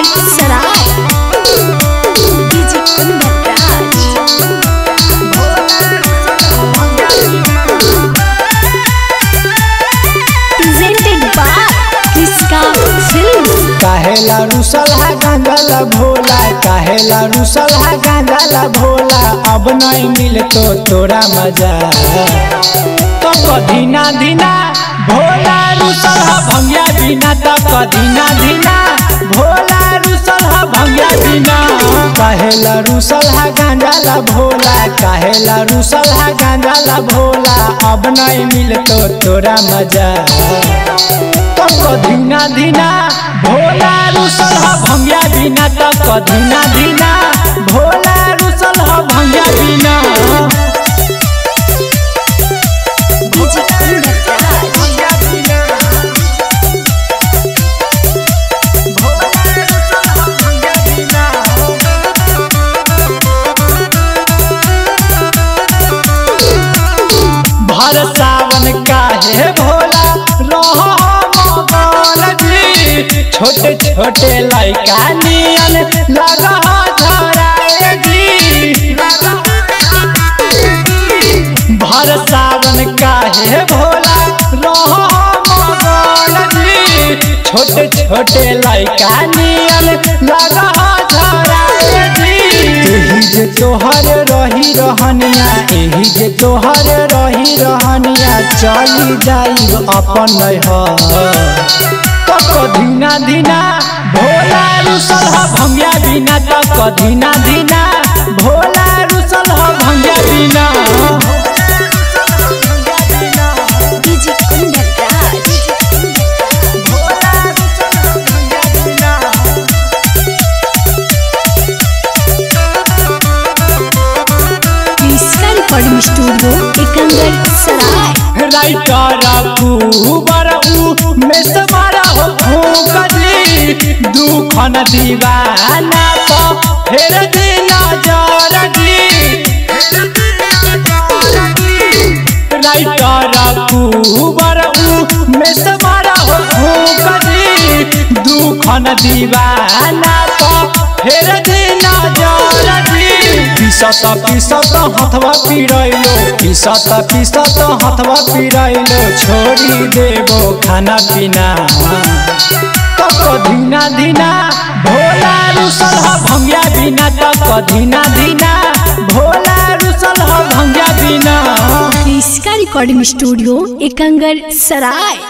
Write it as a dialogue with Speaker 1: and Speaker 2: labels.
Speaker 1: Ekangar Sarai DJ Kundan Raj. Presented by किसका films.
Speaker 2: काहेला रुसल है गांजाला भोला, काहेला रुसल है गांजाला भोला, अब नहीं मिल तो तोरा मजा तो कधीना धीना भोला रुसल है भंगिया बिना तो कधीना धीना भोला रुसल है भंगिया बिना। काहेला रुसल है गांजाला भोला, काहेला रुसल है गांजाला भोला, अब नहीं मिल तो तोरा मजा तो कधीना धीना भोला रुसल है भंगिया बिना तो कधीना धीना भोला रुसल है भंगिया बिना।
Speaker 1: डीजे कुंदन राज।
Speaker 2: भर सावन काहे भोला रहो मगन जी, छोटे छोटे लइका नियन लगा धराए जी। भर सावन काहे भोला रहो मगन जी, छोटे छोटे लइका नियन लगा धराए जी। एही जे तोहर रही रहनिया, एही जे तोहर रही रहनिया, चली जाई अपन तो कधीना धीना भोला रुसल है भंगिया बिना तो कधीना धीना भोला रुसल है भंगिया बिना।
Speaker 1: डीजे कुंदन राज। किसका रिकॉर्डिंग स्टूडियो एकंगर सराय।
Speaker 2: राइटर कुबर में समारा हो फूकली, दुखन दीवाना तो फेर दिना जरगी। राइटर कुबर में समारा हो फूकली, दुखन दीवाना तो फेर दिना जरगी। पिसत पिसत हथवा पिरैलो, पिसत पिसत हथवा पिरैलो, छोड़ी देबो खाना पीना तो कधीना धीना भोला रुसल है भंगिया बिना तो कधीना धीना भोला रुसल है भंगिया बिना।
Speaker 1: किसका रिकॉर्डिंग स्टूडियो एकंगर सराय।